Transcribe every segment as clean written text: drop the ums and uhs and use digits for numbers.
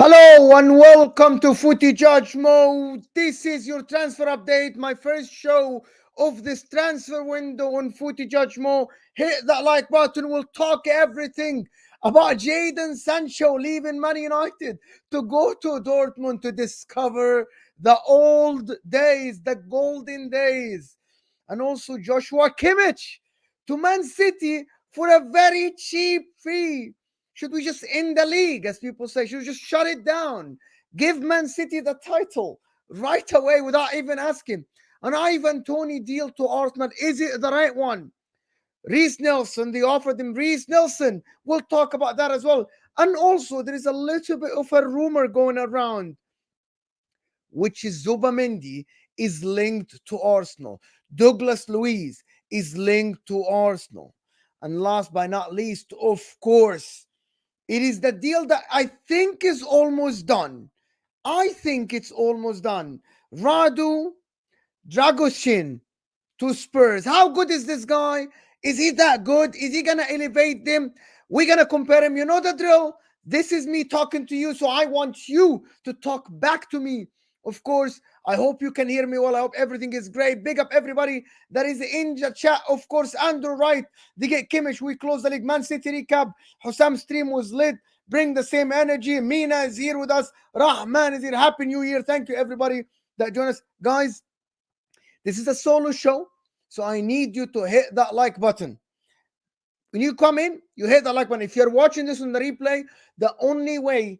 Hello and welcome to Footy Judge Mode. This is your transfer update, my first show of this transfer window on Footy Judge Mode. Hit that like button. We'll talk everything about Jadon Sancho leaving Man United to go to Dortmund to discover the old days, the golden days, and also Joshua Kimmich to Man City for a very cheap fee. Should we just end the league, as people say? Should we just shut it down? Give Man City the title right away without even asking. An Ivan Toney deal to Arsenal, is it the right one? Reece Nelson, they offered him Reece Nelson. We'll talk about that as well. And also, there is a little bit of a rumor going around, which is Zubimendi is linked to Arsenal. Douglas Luiz is linked to Arsenal. And last but not least, of course, it is the deal that I think is almost done. I think it's almost done. Radu Dragoshin to Spurs. How good is this guy? Is he that good? Is he going to elevate them? We're going to compare him. You know the drill. This is me talking to you, so I want you to talk back to me. Of course, I hope you can hear me well. I hope everything is great. Big up everybody that is in the chat. Of course, Andrew Wright, they get Kimmich. We close the league. Man City recap. Hussam's stream was lit. Bring the same energy. Mina is here with us. Rahman is here. Happy New Year. Thank you, everybody that joined us. Guys, this is a solo show, so I need you to hit that like button. When you come in, you hit the like button. If you're watching this on the replay, the only way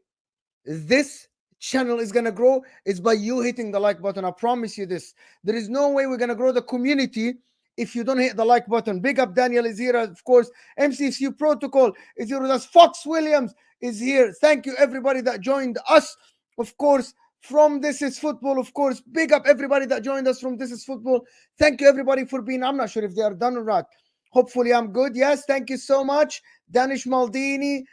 this channel is going to grow is by you hitting the like button. I promise you this. There is no way we're going to grow the community if you don't hit the like button. Big up Daniel is here, of course. MCFU Protocol is here with us. Fox Williams is here. Thank you, everybody that joined us. Of course, from This Is Football, of course. Big up everybody that joined us from This Is Football. Thank you, everybody, for being. I'm not sure if they are done or not. Hopefully, I'm good. Yes, thank you so much. Danish Maldini.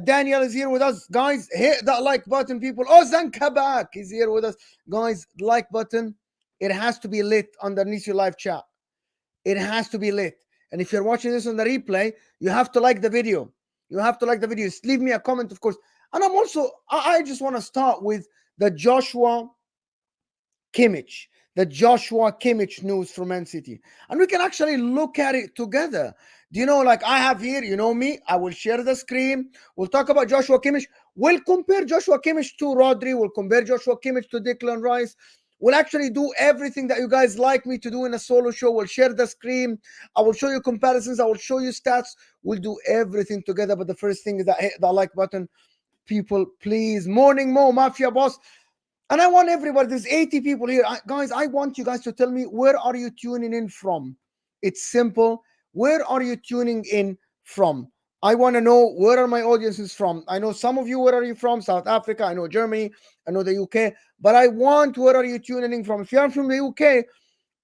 Daniel is here with us. Guys, hit that like button, people. Ozan Kabak is here with us. Guys, like button. It has to be lit underneath your live chat. It has to be lit. And if you're watching this on the replay, you have to like the video. You have to like the video. Leave me a comment, of course. And I just want to start with the Joshua Kimmich news from Man City. And we can actually look at it together. Do you know, like I have here, you know me, I will share the screen. We'll talk about Joshua Kimmich. We'll compare Joshua Kimmich to Rodri. We'll compare Joshua Kimmich to Declan Rice. We'll actually do everything that you guys like me to do in a solo show. We'll share the screen. I will show you comparisons. I will show you stats. We'll do everything together. But the first thing is that hit the like button. People, please. Morning Mo, Mafia Boss. And I want everybody, there's 80 people here. Guys, I want you guys to tell me, where are you tuning in from? It's simple. Where are you tuning in from? I want to know, where are my audiences from? I know some of you, where are you from? South Africa. I know Germany. I know the UK. But I want, where are you tuning in from? If you're from the UK,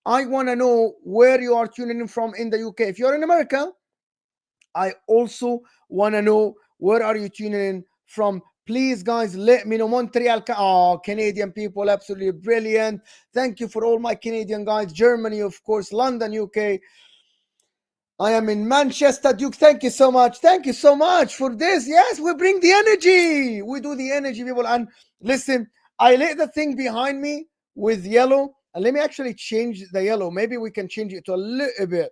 I want to know where you are tuning in from in the UK. If you're in America, I also want to know, where are you tuning in from? Please, guys, let me know. Montreal, Canadian people, absolutely brilliant. Thank you for all my Canadian guys. Germany, of course, London, UK. I am in Manchester, Duke. Thank you so much. Thank you so much for this. Yes, we bring the energy. We do the energy, people. And listen, I lit the thing behind me with yellow. And let me actually change the yellow. Maybe we can change it to a little bit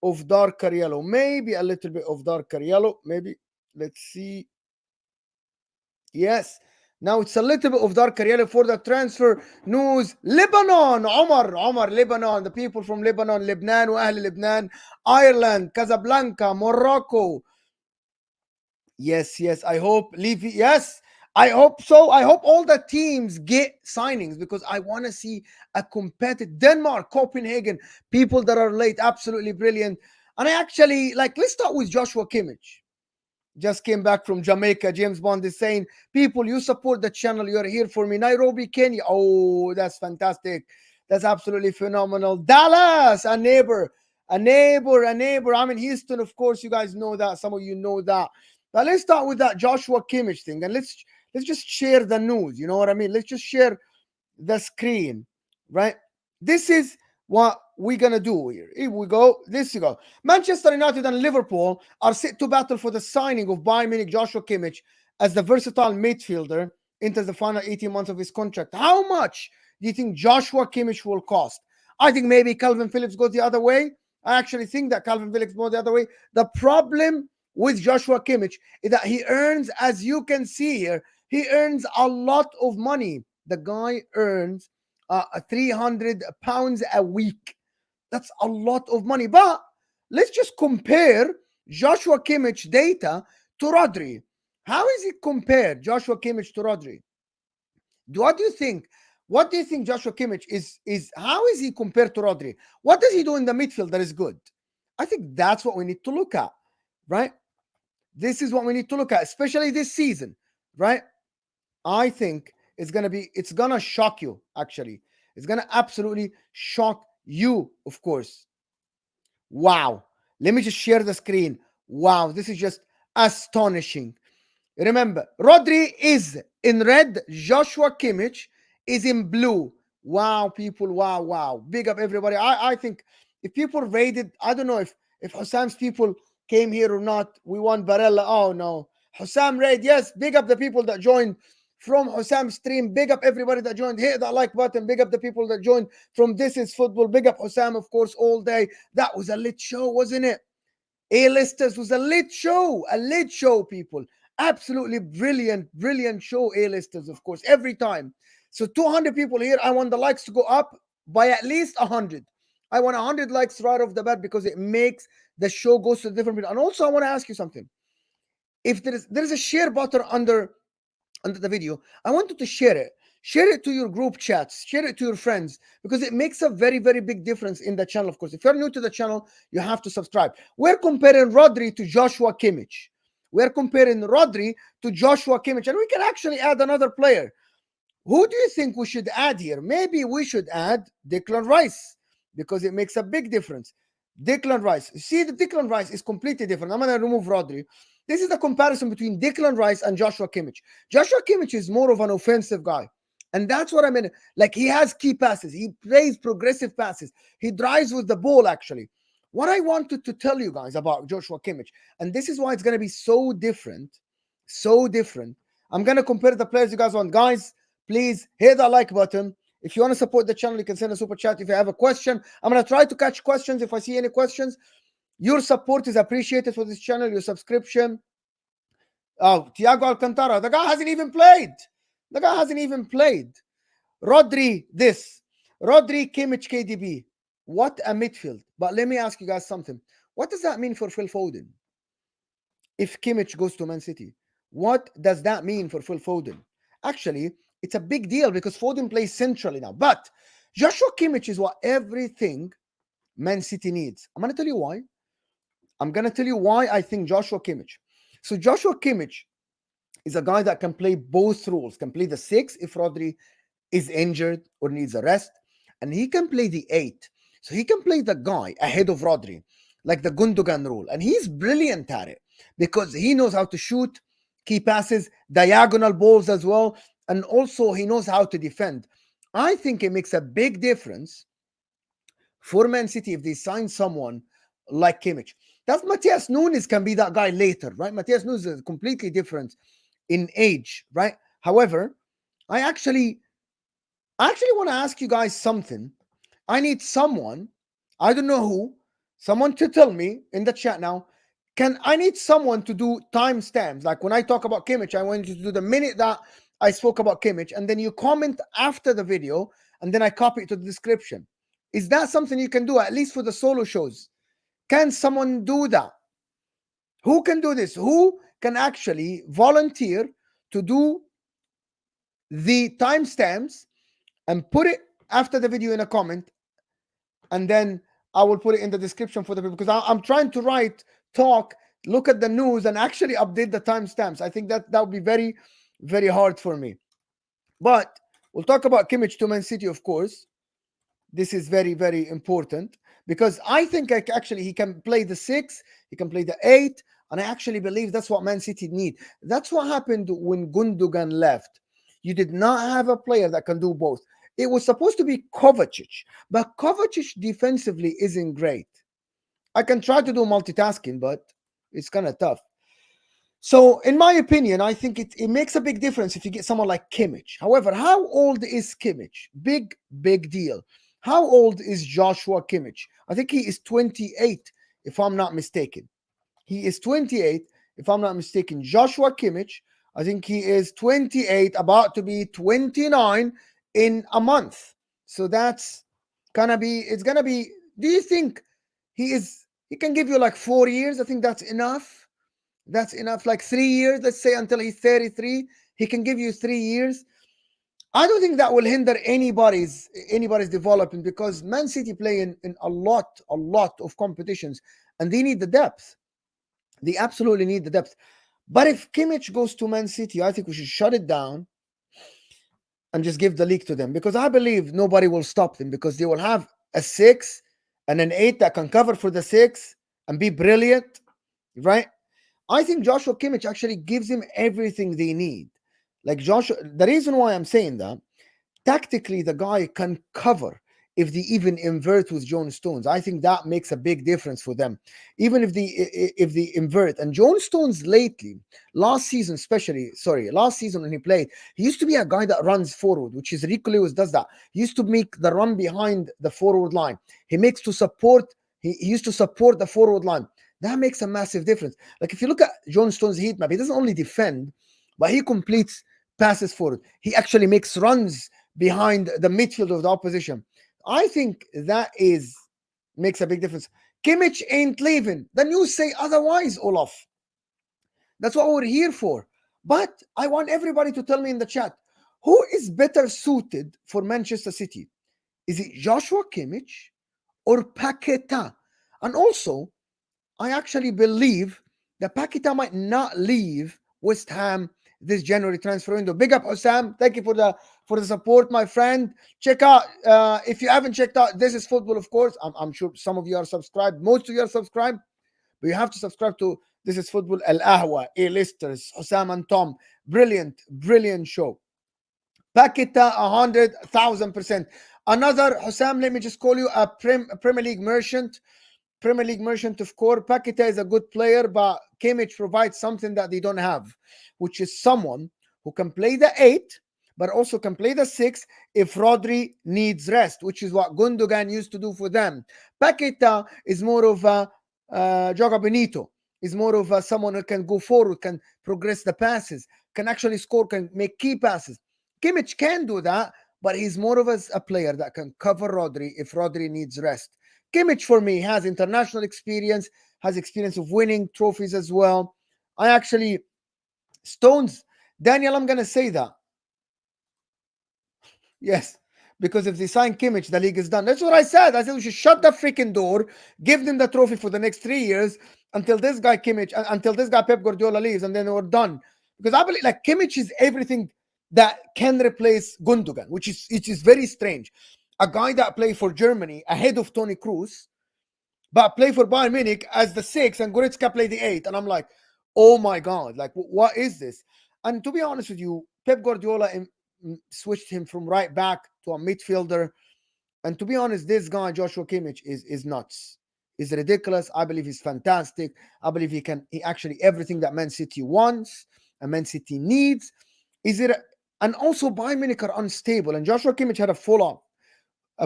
of darker yellow. Maybe a little bit of darker yellow. Maybe. Let's see. Yes, now it's a little bit of darker yellow for the transfer news. Lebanon, Omar, Lebanon, the people from Lebanon, Lebanon, Ahl Lebanon, Ireland, Casablanca, Morocco. Yes, I hope Levy. Yes, I hope so. I hope all the teams get signings because I want to see a competitive Denmark, Copenhagen, people that are late, absolutely brilliant. And I actually let's start with Joshua Kimmich. Just came back from Jamaica. James Bond is saying, people, you support the channel. You're here for me. Nairobi, Kenya. Oh, that's fantastic. That's absolutely phenomenal. Dallas, a neighbor. I'm in Houston, of course. You guys know that. Some of you know that. But let's start with that Joshua Kimmich thing. And let's just share the news. You know what I mean? Let's just share the screen, right? This is what we're going to do here. Here we go. This you go. Manchester United and Liverpool are set to battle for the signing of Bayern Munich Joshua Kimmich as the versatile midfielder enters the final 18 months of his contract. How much do you think Joshua Kimmich will cost? I think maybe Calvin Phillips goes the other way. I actually think that Calvin Phillips goes the other way. The problem with Joshua Kimmich is that he earns, as you can see here, he earns a lot of money. The guy earns 300 pounds a week. That's a lot of money. But let's just compare Joshua Kimmich data to Rodri. How is it compared, Joshua Kimmich to Rodri? What do you think? What do you think Joshua Kimmich is how is he compared to Rodri? What does he do in the midfield that is good? I think that's what we need to look at, right? This is what we need to look at, especially this season, right? I think it's gonna shock you, actually. It's gonna absolutely shock you, of course. Wow. Let me just share the screen. Wow, this is just astonishing. Remember, Rodri is in red, Joshua Kimmich is in blue. Wow, people, wow, wow. Big up everybody. I think if people rated, I don't know if Hussam's people came here or not. We want Barella. Oh no. Hussam raid, yes. Big up the people that joined from Hussam's stream. Big up everybody that joined. Hit that like button. Big up the people that joined from This Is Football. Big up Hussam, of course, all day. That was a lit show, wasn't it? A-listers was a lit show, people. Absolutely brilliant, brilliant show, A-listers, of course, every time. So 200 people here. I want the likes to go up by at least 100. I want 100 likes right off the bat because it makes the show goes to different people. And also, I want to ask you something. If there is a share button under the video, I want you to share it. Share it to your group chats, share it to your friends, because it makes a very, very big difference in the channel. Of course, if you're new to the channel, you have to subscribe. We're comparing Rodri to Joshua Kimmich. We're comparing Rodri to Joshua Kimmich, and we can actually add another player. Who do you think we should add here? Maybe we should add Declan Rice, because it makes a big difference. Declan Rice. See, the Declan Rice is completely different. I'm going to remove Rodri. This is the comparison between Declan Rice and Joshua Kimmich. Joshua Kimmich is more of an offensive guy. And that's what I mean. Like, he has key passes. He plays progressive passes. He drives with the ball, actually. What I wanted to tell you guys about Joshua Kimmich, and this is why it's going to be so different, so different. I'm going to compare the players you guys want. Guys, please hit that like button. If you want to support the channel, you can send a super chat. If you have a question, I'm going to try to catch questions if I see any questions. Your support is appreciated for this channel, your subscription. Oh, Thiago Alcantara. The guy hasn't even played. The guy hasn't even played. Rodri, this. Rodri, Kimmich, KDB. What a midfield. But let me ask you guys something. What does that mean for Phil Foden? If Kimmich goes to Man City, what does that mean for Phil Foden? Actually, it's a big deal because Foden plays centrally now. But Joshua Kimmich is what everything Man City needs. I'm going to tell you why. I'm going to tell you why I think Joshua Kimmich. So Joshua Kimmich is a guy that can play both roles, can play the 6 if Rodri is injured or needs a rest, and he can play the 8. So he can play the guy ahead of Rodri, like the Gundogan role. And he's brilliant at it because he knows how to shoot key passes, diagonal balls as well, and also he knows how to defend. I think it makes a big difference for Man City if they sign someone like Kimmich. That Matthias Nunes can be that guy later, right? Matthias Nunes is completely different in age, right? However, I actually want to ask you guys something. I need someone, I don't know who, someone to tell me in the chat now. I need someone to do timestamps. Like when I talk about Kimmich, I want you to do the minute that I spoke about Kimmich, and then you comment after the video, and then I copy it to the description. Is that something you can do, at least for the solo shows? Can someone do that? Who can do this? Who can actually volunteer to do the timestamps and put it after the video in a comment, and then I will put it in the description for the people, because I'm trying to talk, look at the news, and actually update the timestamps. I think that would be very, very hard for me. But we'll talk about Kimmich to Man City, of course. This is very, very important because I think actually he can play the 6, he can play the 8, and I actually believe that's what Man City need. That's what happened when Gundogan left. You did not have a player that can do both. It was supposed to be Kovacic, but Kovacic defensively isn't great. I can try to do multitasking, but it's kind of tough. So, in my opinion, I think it makes a big difference if you get someone like Kimmich. However, how old is Kimmich? Big deal. How old is Joshua Kimmich? I think he is 28, if I'm not mistaken. He is 28, if I'm not mistaken. Joshua Kimmich, I think he is 28, about to be 29 in a month. So that's it's gonna be, do you think he can give you like 4 years? I think that's enough. That's enough. Like 3 years, let's say until he's 33, he can give you 3 years. I don't think that will hinder anybody's development because Man City play in a lot of competitions and they need the depth. They absolutely need the depth. But if Kimmich goes to Man City, I think we should shut it down and just give the league to them because I believe nobody will stop them because they will have a six and an eight that can cover for the six and be brilliant, right? I think Joshua Kimmich actually gives him everything they need. Like Joshua, the reason why I'm saying that, tactically, the guy can cover if they even invert with John Stones. I think that makes a big difference for them. Even if they invert. And John Stones lately, last season when he played, he used to be a guy that runs forward, which is Rico Lewis does that. He used to make the run behind the forward line. He used to support the forward line. That makes a massive difference. Like if you look at John Stones' heat map, he doesn't only defend, but he completes passes forward. He actually makes runs behind the midfield of the opposition. I think that is makes a big difference. Kimmich ain't leaving. The news say otherwise, Olaf. That's what we're here for. But I want everybody to tell me in the chat, who is better suited for Manchester City? Is it Joshua Kimmich or Paqueta? And also, I actually believe that Paqueta might not leave West Ham this January transfer window. Big up, Osam. Thank you for the support, my friend. Check out if you haven't checked out This Is Football, of course. I'm sure some of you are subscribed. Most of you are subscribed, but you have to subscribe to This Is Football, Al Ahwa, A-listers, Osam and Tom. Brilliant show. Paqueta, 100,000%. Another Hussam, let me just call you a Premier League merchant. Premier League merchant of course. Paqueta is a good player, but Kimmich provides something that they don't have, which is someone who can play the 8, but also can play the 6 if Rodri needs rest, which is what Gundogan used to do for them. Paqueta is more of a Joga Benito, is more of someone who can go forward, can progress the passes, can actually score, can make key passes. Kimmich can do that, but he's more of a player that can cover Rodri if Rodri needs rest. Kimmich, for me, has international experience, has experience of winning trophies as well. Stones, Daniel, I'm going to say that. Yes, because if they sign Kimmich, the league is done. That's what I said. I said we should shut the freaking door, give them the trophy for the next 3 years until this guy Pep Guardiola leaves, and then we're done. Because I believe like Kimmich is everything that can replace Gundogan, which is very strange. A guy that played for Germany ahead of Tony Kroos, but play for Bayern Munich as the 6 and Goretzka play the 8. And I'm like, oh my God, like what is this? And to be honest with you, Pep Guardiola switched him from right back to a midfielder. And to be honest, this guy, Joshua Kimmich, is nuts. Is ridiculous. I believe he's fantastic. I believe he actually everything that Man City wants and Man City needs. And also Bayern Munich are unstable. And Joshua Kimmich had a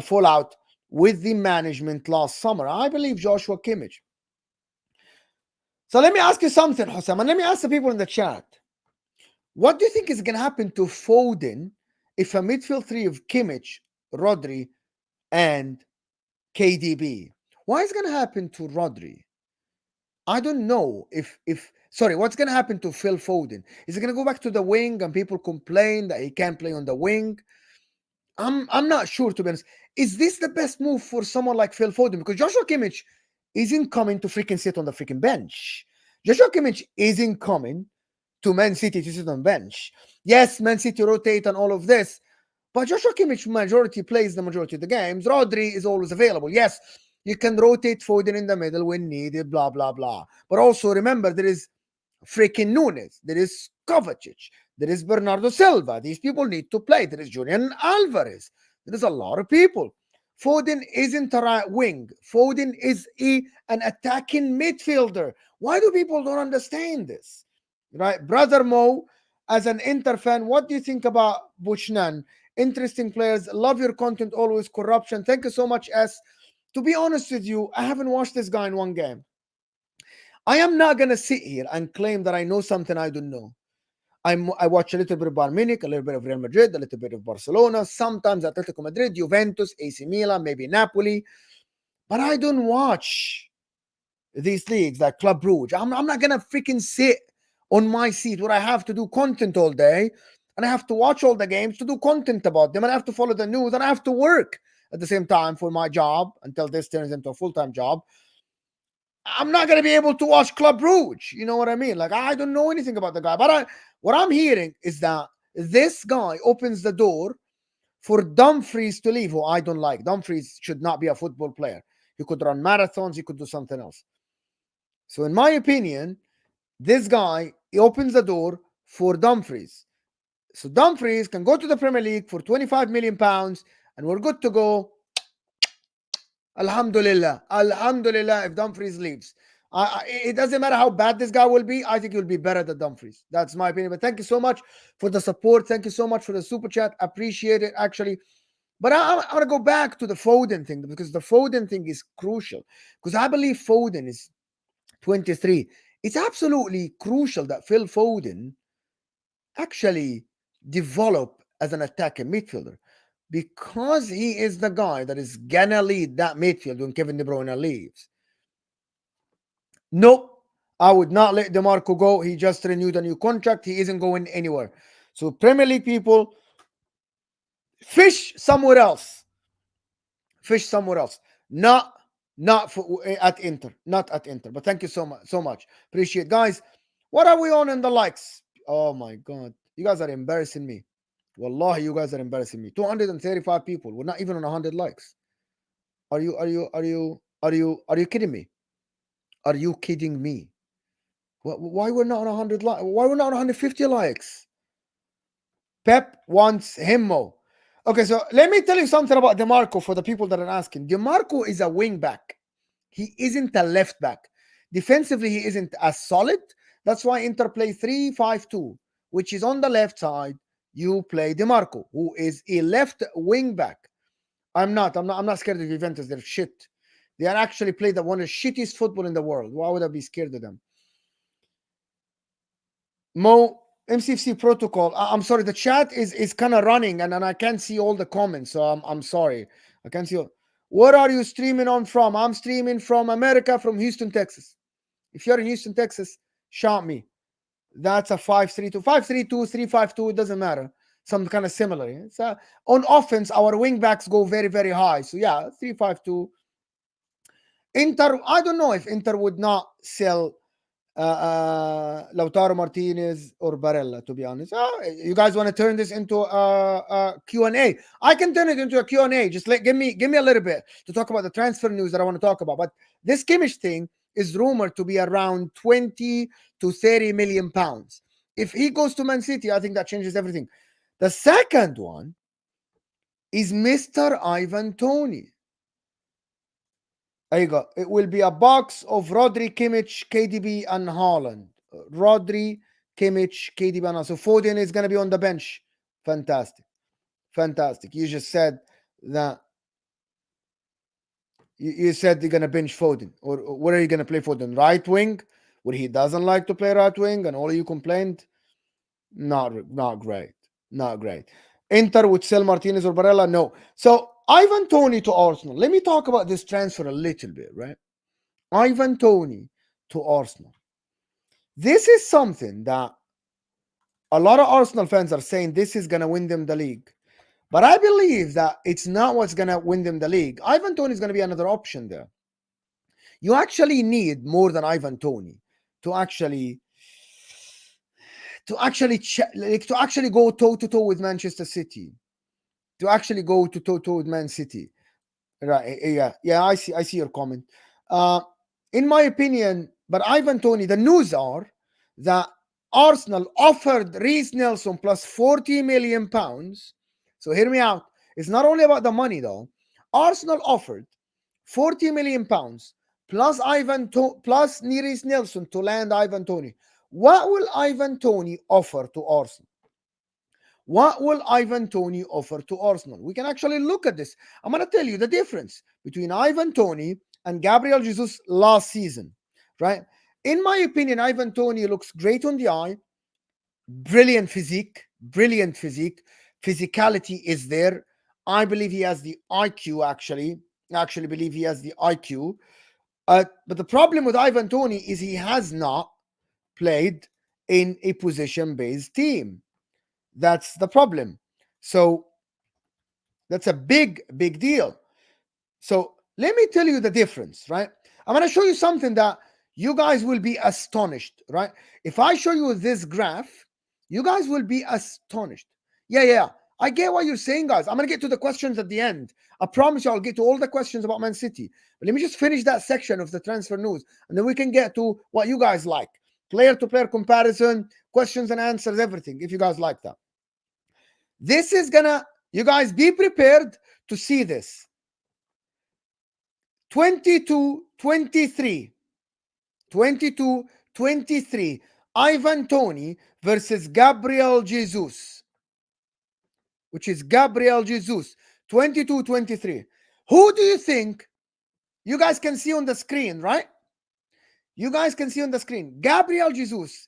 fallout with the management last summer. I believe Joshua Kimmich. So let me ask you something, Hussam, and let me ask the people in the chat. What do you think is going to happen to Foden if a midfield three of Kimmich, Rodri, and KDB? What is going to happen to Rodri? I don't know what's going to happen to Phil Foden? Is he going to go back to the wing and people complain that he can't play on the wing? I'm not sure, to be honest. Is this the best move for someone like Phil Foden? Because Joshua Kimmich isn't coming to freaking sit on the freaking bench. Joshua Kimmich isn't coming to Man City to sit on bench. Yes, Man City rotate and all of this, but Joshua Kimmich plays the majority of the games. Rodri is always available. Yes, you can rotate Foden in the middle when needed, blah, blah, blah. But also remember, there is freaking Nunes, there is Kovacic, there is Bernardo Silva. These people need to play. There is Julian Alvarez. There is a lot of people. Foden isn't a right wing. Foden is an attacking midfielder. Why do people don't understand this? right? Brother Mo, as an Inter fan, what do you think about Buchnan? Interesting players. Love your content always. Corruption. Thank you so much, S. To be honest with you, I haven't watched this guy in one game. I am not gonna sit here and claim that I know something I don't know. I watch a little bit of Bayern Munich, a little bit of Real Madrid, a little bit of Barcelona, sometimes Atletico Madrid, Juventus, AC Milan, maybe Napoli, but I don't watch these leagues like Club Brugge. I'm not gonna freaking sit on my seat where I have to do content all day and I have to watch all the games to do content about them and I have to follow the news and I have to work at the same time for my job until this turns into a full-time job. I'm not gonna be able to watch Club Brugge. You know what I mean? Like I don't know anything about the guy, but what I'm hearing is that this guy opens the door for Dumfries to leave, who I don't like. Dumfries should not be a football player. He could run marathons. He could do something else. So, in my opinion, this guy he opens the door for Dumfries. So Dumfries can go to the Premier League for 25 million pounds, and we're good to go. Alhamdulillah. Alhamdulillah if Dumfries leaves. It doesn't matter how bad this guy will be. I think he'll be better than Dumfries. That's my opinion. But thank you so much for the support. Thank you so much for the super chat. Appreciate it, actually. But I'm going to go back to the Foden thing because the Foden thing is crucial. Because I believe Foden is 23. It's absolutely crucial that Phil Foden actually develop as an attacking midfielder because he is the guy that is gonna lead that midfield when Kevin De Bruyne leaves. Nope, I would not let DeMarco go. He just renewed a new contract. He isn't going anywhere. So Premier League people, fish somewhere else. Fish somewhere else. Not for, at Inter. Not at Inter. But thank you so much. Appreciate, guys. What are we on in the likes? Oh my god, you guys are embarrassing me. Wallahi, you guys are embarrassing me. 235 people. We're not even on 100 likes. Are you kidding me? Are you kidding me? Why we're not on 100 likes? Why we're not on 150 likes? Pep wants Himmo. Okay, so let me tell you something about DeMarco for the people that are asking. DeMarco is a wing back. He isn't a left back. Defensively, he isn't as solid. That's why Inter play 3-5-2, which is on the left side. You play DeMarco, who is a left wing back. I'm not scared of Juventus. They're shit. They are actually played one of the shittiest football in the world. Why would I be scared of them? Mo, MCFC protocol. I'm sorry, the chat is kind of running and I can't see all the comments. So I'm sorry. I can't see. Where are you streaming on from? I'm streaming from America, from Houston, Texas. If you're in Houston, Texas, shout me. That's a 5-3-2. 5-3-2, 3-5-2, it doesn't matter. Some kind of similar. It's on offense, our wing backs go very, very high. So yeah, 3-5-2. Inter, I don't know if Inter would not sell Lautaro Martinez or Barella, to be honest. You guys want to turn this into a Q&A? I can turn it into a Q&A. Just give me a little bit to talk about the transfer news that I want to talk about. But this Kimmich thing is rumored to be around 20 to 30 million pounds. If he goes to Man City, I think that changes everything. The second one is Mr. Ivan Toney. There you go. It will be a box of Rodri, Kimmich, KDB, and Haaland. Rodri, Kimmich, KDB, and Haaland. So Foden is going to be on the bench. Fantastic. Fantastic. You just said that. You said you're going to bench Foden. Or where are you going to play Foden? Right wing? Where he doesn't like to play right wing and all of you complained? Not great. Not great. Inter would sell Martinez or Barella? No. So Ivan Toney to Arsenal. Let me talk about this transfer a little bit, right? Ivan Toney to Arsenal. This is something that a lot of Arsenal fans are saying this is going to win them the league. But I believe that it's not what's going to win them the league. Ivan Toney is going to be another option there. You actually need more than Ivan Toney to actually go toe to toe with Manchester City. To actually go to toe to toe with Man City. Right? Yeah. I see your comment. In my opinion, but Ivan Toney, the news are that Arsenal offered Reece Nelson plus 40 million pounds. So hear me out. It's not only about the money though. Arsenal offered 40 million pounds plus Reece Nelson to land Ivan Toney. What will Ivan Toney offer to Arsenal? What will Ivan Toney offer to Arsenal? We can actually look at this. I'm going to tell you the difference between Ivan Toney and Gabriel Jesus last season, right? In my opinion, Ivan Toney looks great on the eye, brilliant physique, brilliant physique. Physicality is there. I believe he has the IQ, actually. I actually believe he has the IQ. But the problem with Ivan Toney is he has not played in a position-based team. That's the problem. So that's a big deal. So let me tell you the difference, right? I'm going to show you something that you guys will be astonished, right? If I show you this graph, you guys will be astonished. Yeah. I get what you're saying, guys. I'm going to get to the questions at the end. I promise you I'll get to all the questions about Man City. But let me just finish that section of the transfer news, and then we can get to what you guys like. Player-to-player comparison, questions and answers, everything, if you guys like that. This is gonna, you guys be prepared to see this. 22-23. 22-23. Ivan Toney versus Gabriel Jesus, which is Gabriel Jesus. 22-23. Who do you think? You guys can see on the screen, right? You guys can see on the screen. Gabriel Jesus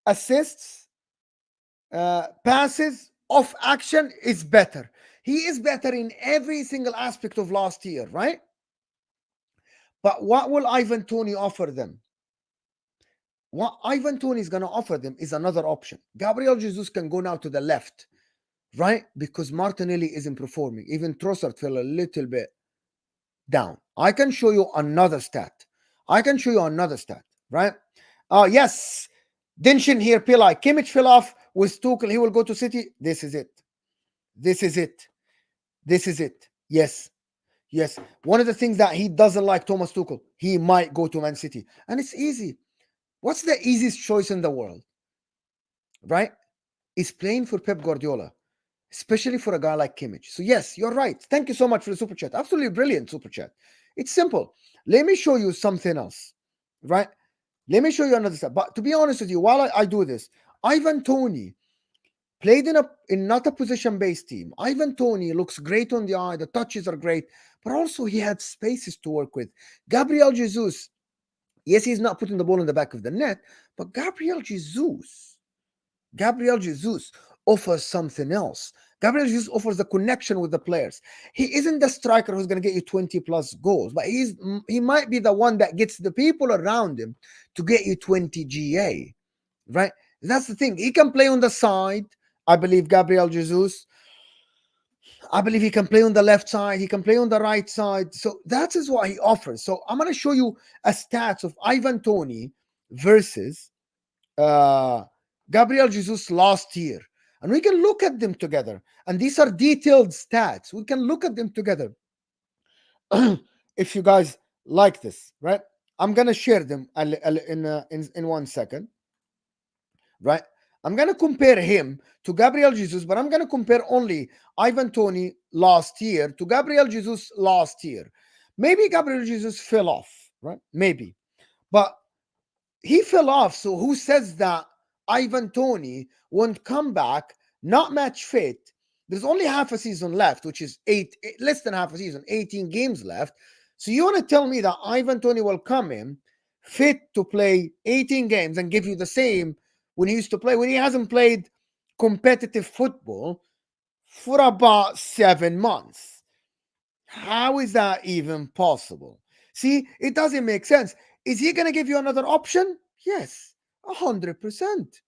assists, passes, off action is better. He is better in every single aspect of last year, right? But what will Ivan Toney offer them? What Ivan Toney is going to offer them is another option. Gabriel Jesus can go now to the left, right? Because Martinelli isn't performing. Even Trossard fell a little bit down. I can show you another stat. Right? Yes. Dinshin here, Pillai. Kimmich fell off with Tuchel. He will go to City. This is it. Yes. One of the things that he doesn't like Thomas Tuchel, he might go to Man City. And it's easy. What's the easiest choice in the world? Right? Is playing for Pep Guardiola, especially for a guy like Kimmich. So yes, you're right. Thank you so much for the super chat. Absolutely brilliant super chat. It's simple. Let me show you something else, right? Let me show you another stuff. But to be honest with you, while I do this, Ivan Toney played in not a position-based team. Ivan Toney looks great on the eye. The touches are great, but also he had spaces to work with. Gabriel Jesus, yes, he's not putting the ball in the back of the net, but Gabriel Jesus offers something else. Gabriel Jesus offers the connection with the players. He isn't the striker who's going to get you 20 plus goals, but he might be the one that gets the people around him to get you 20 GA, right? That's the thing. He can play on the side. I believe Gabriel Jesus. I believe he can play on the left side. He can play on the right side. So that is what he offers. So I'm going to show you a stats of Ivan Toney versus Gabriel Jesus last year. And we can look at them together. And these are detailed stats. We can look at them together. If you guys like this, right? I'm going to share them in 1 second, right? I'm going to compare him to Gabriel Jesus, but I'm going to compare only Ivan Toney last year to Gabriel Jesus last year. Maybe Gabriel Jesus fell off, right? Maybe. But he fell off. So who says that Ivan Toney won't come back, not match fit? There's only half a season left, which is less than half a season, 18 games left. So you want to tell me that Ivan Toney will come in fit to play 18 games and give you the same when he used to play, when he hasn't played competitive football for about 7 months? How is that even possible? See, it doesn't make sense. Is he going to give you another option? Yes, 100%.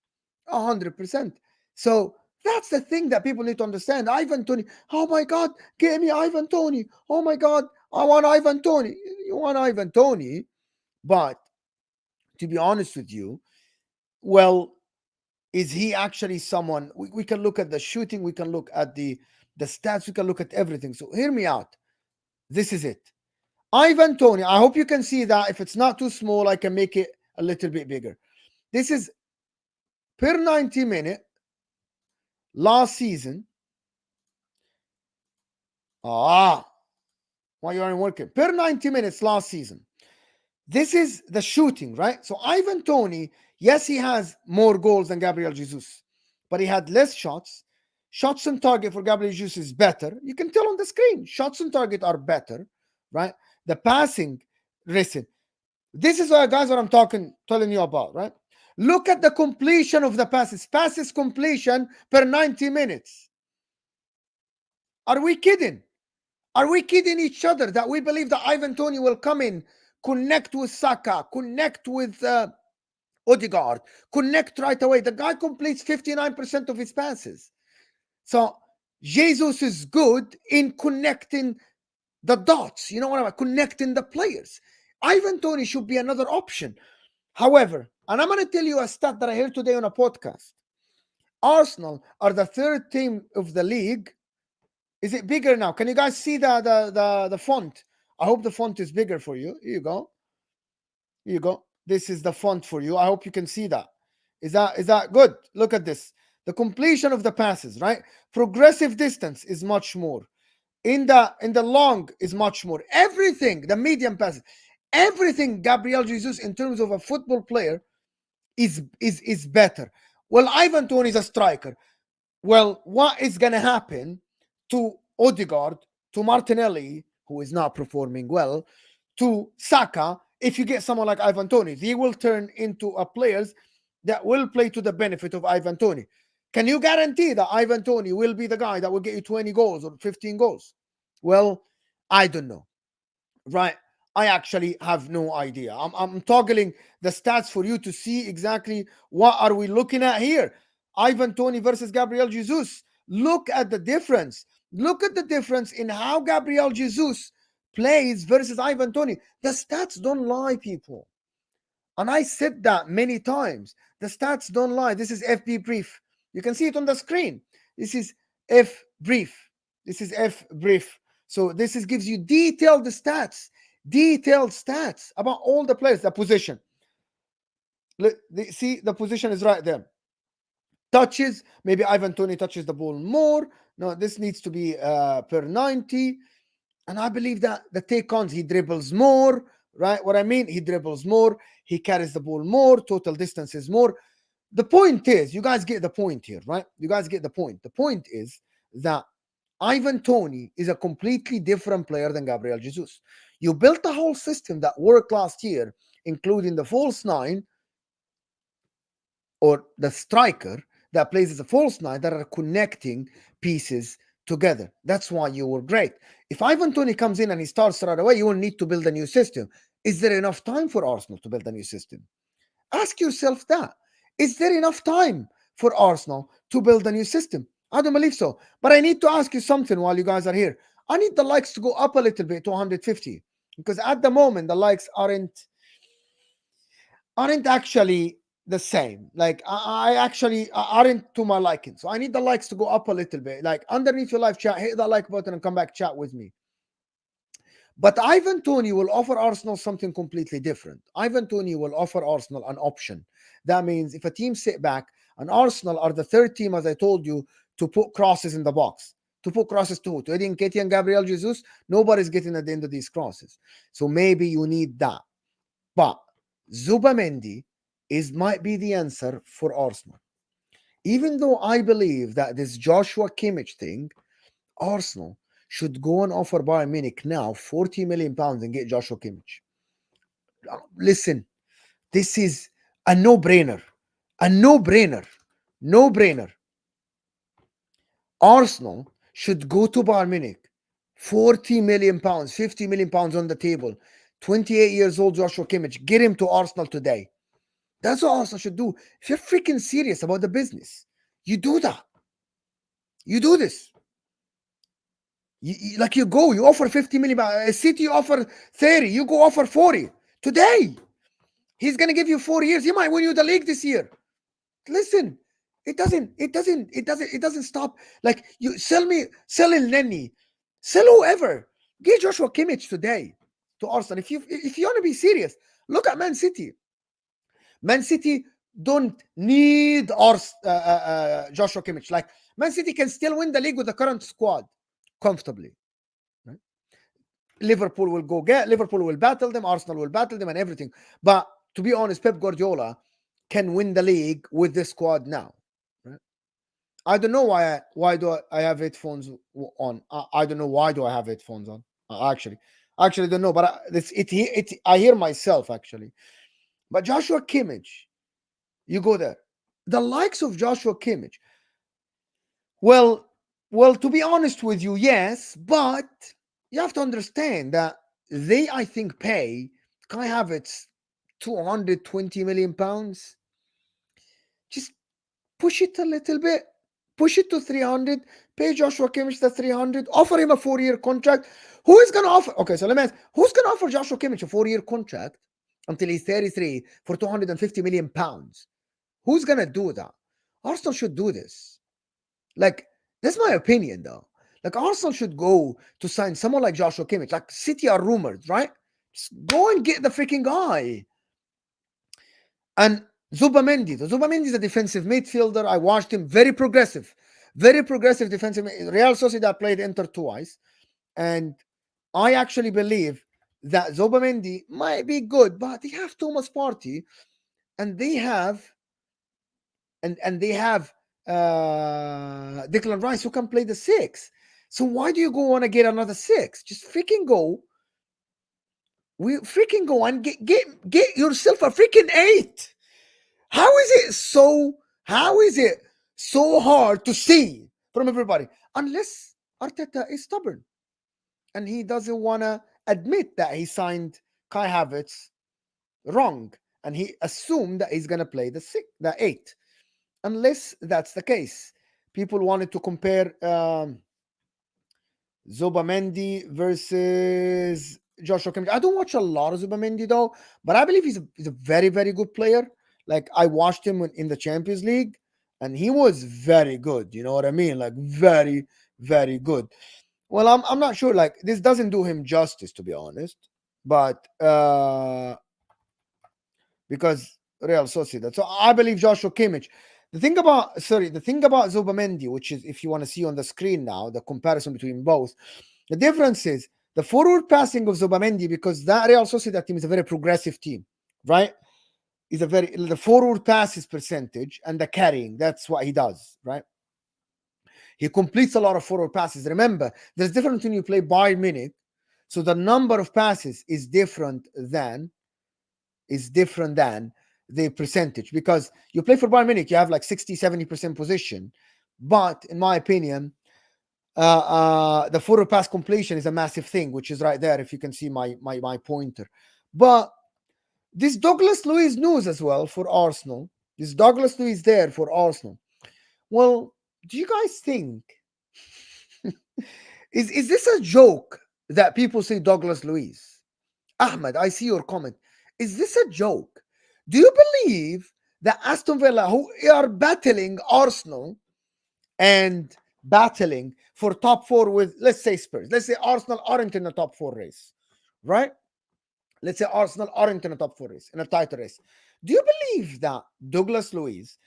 100%. So that's the thing that people need to understand. Ivan Toney. Oh my God, get me Ivan Toney. Oh my God, I want Ivan Toney. You want Ivan Toney, but to be honest with you, well, is he actually someone? We can look at the shooting, we can look at the stats, we can look at everything. So hear me out. This is it. Ivan Toney. I hope you can see that. If it's not too small, I can make it a little bit bigger. This is per 90 minute last season. Why you aren't working? Per 90 minutes last season. This is the shooting, right? So Ivan Toney, Yes, he has more goals than Gabriel Jesus, but he had less shots. Shots on target for Gabriel Jesus is better. You can tell on the screen. Shots on target are better, right? The passing, listen, this is what, guys, what I'm telling you about, right? Look at the completion of the passes. Passes completion per 90 minutes. Are we kidding? Are we kidding each other that we believe that Ivan Toney will come in, connect with Saka, connect with Odegaard, connect right away? The guy completes 59% of his passes. So Jesus is good in connecting the dots. You know what I mean? Connecting the players. Ivan Toney should be another option. However, and I'm going to tell you a stat that I heard today on a podcast. Arsenal are the third team of the league. Is it bigger now? Can you guys see the font? I hope the font is bigger for you. Here you go. Here you go. This is the font for you. I hope you can see that. Is that good? Look at this. The completion of the passes, right? Progressive distance is much more. In the long is much more. Everything, the medium passes, everything Gabriel Jesus in terms of a football player is better. Well, Ivan Toney is a striker. Well, what is going to happen to Odegaard, to Martinelli, who is not performing well, to Saka, if you get someone like Ivan Toney? They will turn into players that will play to the benefit of Ivan Toney. Can you guarantee that Ivan Toney will be the guy that will get you 20 goals or 15 goals? Well, I don't know. Right? I actually have no idea. I'm toggling the stats for you to see exactly what are we looking at here. Ivan Toney versus Gabriel Jesus. Look at the difference. Look at the difference in how Gabriel Jesus plays versus Ivan Toney. The stats don't lie, people. And I said that many times. The stats don't lie. This is FB brief. You can see it on the screen. This is F brief. This is F brief. So this gives you detailed stats about all the players, the position. See, the position is right there. Touches, maybe Ivan Toney touches the ball more. No, this needs to be per 90. And I believe that the take-ons, he dribbles more, right? What I mean, he dribbles more, he carries the ball more, total distance is more. The point is, you guys get the point here, right? You guys get the point. The point is that Ivan Toney is a completely different player than Gabriel Jesus. You built a whole system that worked last year, including the false nine or the striker that plays as a false nine that are connecting pieces together. That's why you were great. If Ivan Toney comes in and he starts right away, you will need to build a new system. Is there enough time for Arsenal to build a new system? Ask yourself that. Is there enough time for Arsenal to build a new system? I don't believe so. But I need to ask you something while you guys are here. I need the likes to go up a little bit to 150 because at the moment the likes aren't actually the same. Like I actually aren't to my liking. So I need the likes to go up a little bit. Like underneath your live chat, hit that like button and come back chat with me. But Ivan Toney will offer Arsenal something completely different. Ivan Toney will offer Arsenal an option. That means if a team sit back, and Arsenal are the third team, as I told you, to put crosses in the box. To put crosses to Eddie Nketiah and Gabriel Jesus, nobody's getting at the end of these crosses. So maybe you need that. But Zubimendi might be the answer for Arsenal. Even though I believe that this Joshua Kimmich thing, Arsenal should go and offer Bayern Munich now 40 million pounds and get Joshua Kimmich. Listen, this is a no-brainer. A no-brainer. No-brainer. Arsenal should go to Bayern Munich. 40 million pounds, 50 million pounds on the table. 28 years old Joshua Kimmich. Get him to Arsenal today. That's what Arsenal should do. If you're freaking serious about the business, you do that. You do this. You offer 50 million. City offer 30. You go offer 40 today. He's gonna give you 4 years. He might win you the league this year. Listen, it doesn't stop. Like you sell El Nenny, sell whoever. Get Joshua Kimmich today to Arsenal. If you want to be serious, look at Man City. Man City don't need Joshua Kimmich. Like Man City can still win the league with the current squad comfortably. Right? Liverpool will battle them, Arsenal will battle them, and everything. But to be honest, Pep Guardiola can win the league with the squad now. Right? I don't know why do I have headphones on. I don't know why do I have headphones on. Actually don't know. But I hear myself actually. But Joshua Kimmich, you go there. The likes of Joshua Kimmich. Well, well, to be honest with you, yes, but you have to understand that they, I think, pay Kai Havertz 220 million pounds. Just push it a little bit, push it to 300, pay Joshua Kimmich the 300, offer him a 4-year contract. Who is going to offer? Okay, so let me ask, who's going to offer Joshua Kimmich a 4-year contract until he's 33 for 250 million pounds? Who's going to do that? Arsenal should do this. Like, that's my opinion, though. Like, Arsenal should go to sign someone like Joshua Kimmich. Like, City are rumored, right? Just go and get the freaking guy. And Zubimendi. Zubimendi is a defensive midfielder. I watched him. Very progressive defensive. Real Sociedad played Inter twice. And I actually believe that Zubimendi might be good, but they have Thomas Partey. And they have Declan Rice who can play the 6. So why do you go want to get another 6? Just freaking go. We freaking go and get yourself a freaking 8. How is it so hard to see from everybody? Unless Arteta is stubborn and he doesn't want to admit that he signed Kai Havertz wrong and he assumed that he's going to play the 8. Unless that's the case. People wanted to compare Zubimendi versus Joshua Kimmich. I don't watch a lot of Zubimendi though, but I believe he's a very, very good player. Like, I watched him in the Champions League and he was very good. You know what I mean? Like, very, very good. Well, I'm not sure. Like, this doesn't do him justice, to be honest. But because Real Sociedad. So I believe Joshua Kimmich. The thing about Zubimendi, which is, if you want to see on the screen now, the comparison between both, the difference is the forward passing of Zubimendi, because that Real Sociedad team is a very progressive team, right? The forward passes percentage and the carrying, that's what he does, right? He completes a lot of forward passes. Remember, there's difference when you play Bayern Munich, so the number of passes is different than the percentage, because you play for Bayern Munich, you have like 60-70% position, but in my opinion, the forward pass completion is a massive thing, which is right there if you can see my pointer. But this Douglas Luiz news as well for Arsenal. This Douglas Luiz there for Arsenal. Well, do you guys think is this a joke that people say Douglas Luiz? Ahmed, I see your comment. Is this a joke? Do you believe that Aston Villa, who are battling Arsenal and battling for top 4 with, let's say, Spurs, let's say Arsenal aren't in the top 4 race, right? Let's say Arsenal aren't in a top 4 race, in a title race. Do you believe that Douglas Luiz,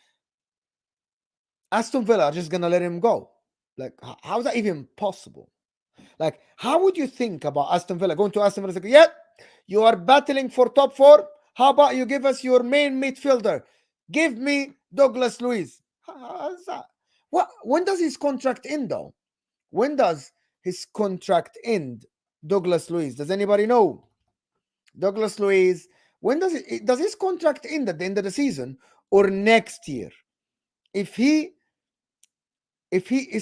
Aston Villa are just going to let him go? Like, how is that even possible? Like, how would you think about Aston Villa going to Aston Villa and saying, yeah, you are battling for top 4. How about you give us your main midfielder? Give me Douglas Luiz. How's that? When does his contract end, though? When does his contract end, Douglas Luiz? Does anybody know? Douglas Luiz, when does his contract end at the end of the season or next year? If his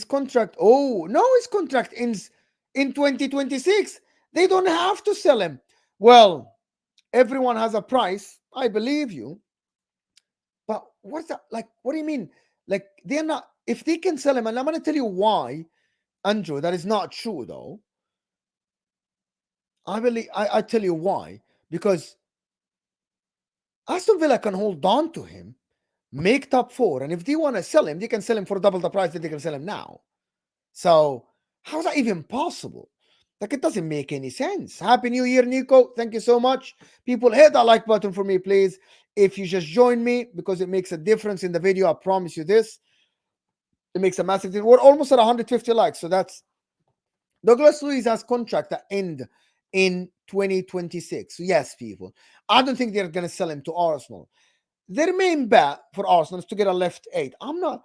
contract, his contract ends in 2026, they don't have to sell him. Well, everyone has a price. I believe you. But what's that? Like, what do you mean? Like, they're not, if they can sell him, and I'm going to tell you why, Andrew, that is not true, though. I tell you why. Because Aston Villa can hold on to him, make top 4, and if they want to sell him, they can sell him for double the price that they can sell him now. So, how's that even possible? Like, it doesn't make any sense. Happy New Year, Nico. Thank you so much. People, hit that like button for me, please. If you just join me, because it makes a difference in the video, I promise you this. It makes a massive difference. We're almost at 150 likes. So that's Douglas Luiz has contract that end in 2026. So yes, people. I don't think they're going to sell him to Arsenal. Their main bet for Arsenal is to get a left 8. I'm not.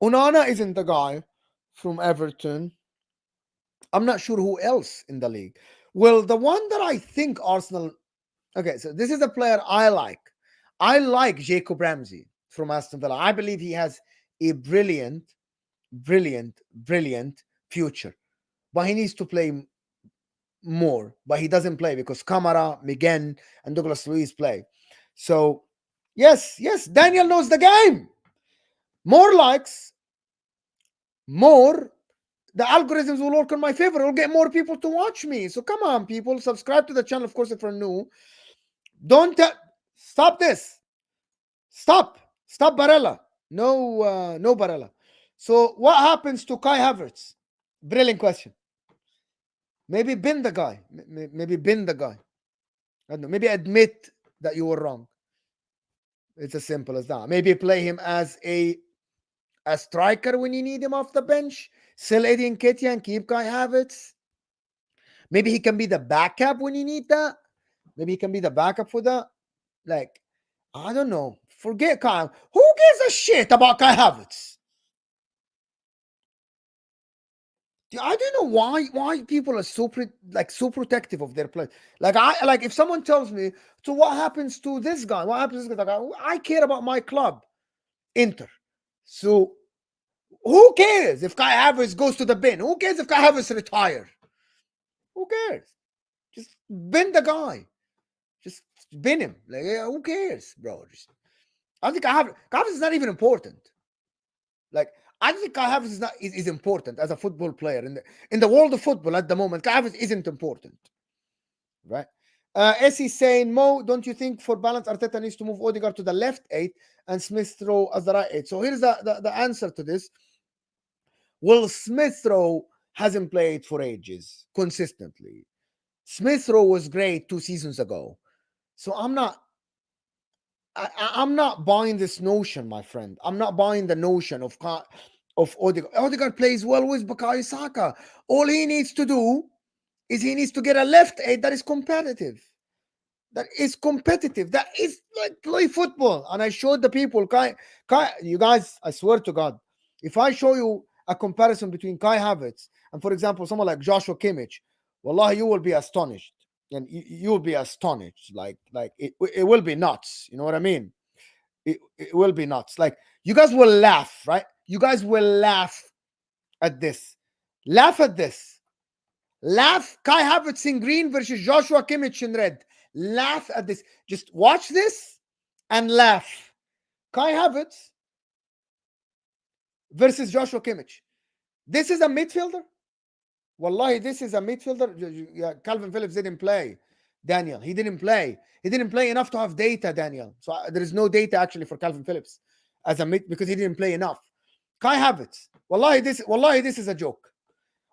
Onana isn't the guy from Everton. I'm not sure who else in the league. Well, the one that I think Arsenal. Okay, so this is a player I like. I like Jacob Ramsey from Aston Villa. I believe he has a brilliant future. But he needs to play more. But he doesn't play because Kamara, Miguel, and Douglas Luiz play. So, yes, Daniel knows the game. More likes, more. The algorithms will work in my favor. It'll get more people to watch me. So come on, people. Subscribe to the channel, of course, if you're new. Don't stop this. Stop Barella. No Barella. So what happens to Kai Havertz? Brilliant question. Maybe bin the guy. Maybe bin the guy. I don't know. Maybe admit that you were wrong. It's as simple as that. Maybe play him as a striker when you need him off the bench. Sell Eddie Nketiah and keep Kai Havertz. Maybe he can be the backup when you need that. Maybe he can be the backup for that. Like, I don't know. Forget Kai. Who gives a shit about Kai Havertz? I don't know why people are so protective of their players. Like if someone tells me, so what happens to this guy? What happens to this guy? Like, I care about my club, Inter. So who cares if Kai Havertz goes to the bin? Who cares if Kai Havertz retires? Who cares? Just bin the guy. Just bin him. Like, yeah, who cares, bro? I think Kai Havertz is not even important. Like, I think Kai Havertz is important as a football player in the world of football at the moment. Kai Havertz isn't important, right? Essie saying, Mo, don't you think for balance Arteta needs to move Odegaard to the left 8 and Smith Rowe as the right 8? So here's the answer to this. Well, Smith Rowe hasn't played for ages consistently. Smith Rowe was great 2 seasons ago, so I'm not buying this notion, my friend. I'm not buying the notion of Odegaard. Odegaard plays well with Bukayo Saka. All he needs to do is he needs to get a left 8 that is competitive. That is like play football. And I showed the people, you guys, I swear to God, if I show you a comparison between Kai Havertz and, for example, someone like Joshua Kimmich, wallahi, you will be astonished. And you will be astonished. Like it will be nuts. You know what I mean? It will be nuts. Like, you guys will laugh, right? You guys will laugh at this. Laugh at this. Laugh. Kai Havertz in green versus Joshua Kimmich in red. Laugh at this. Just watch this and laugh. Kai Havertz versus Joshua Kimmich. This is a midfielder. Wallahi, this is a midfielder. Yeah, Calvin Phillips didn't play. Daniel, he didn't play. He didn't play enough to have data, Daniel. So there is no data actually for Calvin Phillips as a mid because he didn't play enough. Kai Havertz. Wallahi, this is a joke.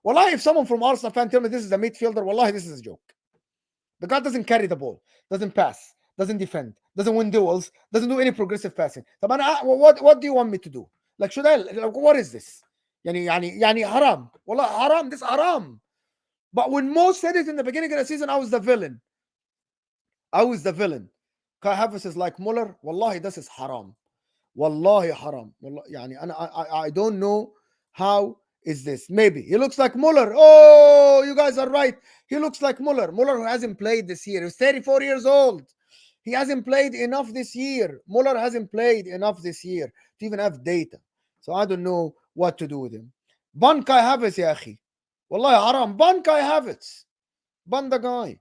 Wallahi, if someone from Arsenal fan tell me this is a midfielder, wallahi, this is a joke. The guy doesn't carry the ball, doesn't pass, doesn't defend, doesn't win duels, doesn't do any progressive passing. What do you want me to do? Like, should I? Like, what is this? Yani haram. Wallah, haram. This haram. But when Mo said it in the beginning of the season, I was the villain. Kai Havertz is like Muller. Wallahi, this is haram. Wallahi haram. Wallahi, I don't know how is this. Maybe he looks like Muller. Oh, you guys are right. He looks like Muller. Muller, who hasn't played this year. He's 34 years old. He hasn't played enough this year. Muller hasn't played enough this year to even have data. So I don't know what to do with him. Ban Kai Havertz, ya akhi. Wallahi haram. Ban Kai Havertz. Ban the guy.